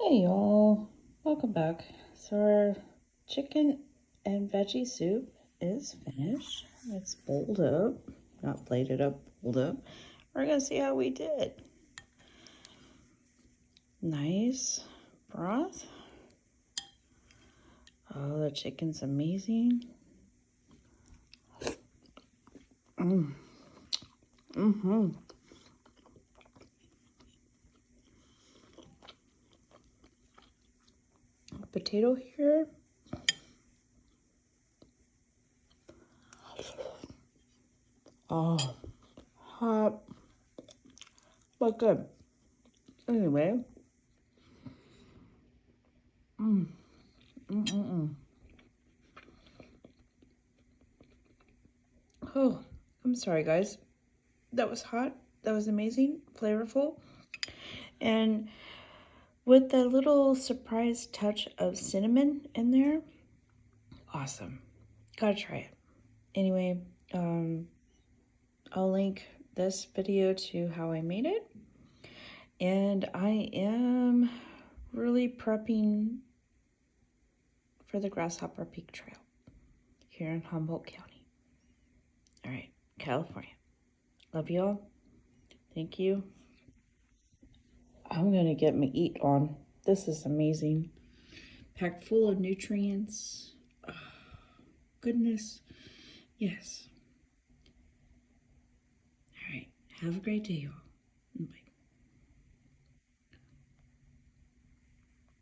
Hey y'all, welcome back. So our chicken and veggie soup is finished. It's bowled up, not plated up, bowled up. We're gonna see how we did. Nice broth. Oh, the chicken's amazing. Potato here. Oh, hot, but good. Anyway. Oh, I'm sorry, guys. That was hot. That was amazing, flavorful. And with a little surprise touch of cinnamon in there, awesome. Gotta try it. Anyway, I'll link this video to how I made it. And I am really prepping for the Grasshopper Peak Trail here in Humboldt County. All right, California. Love y'all. Thank you. I'm gonna get my eat on. This is amazing. Packed full of nutrients. Oh, goodness. Yes. All right. Have a great day, y'all.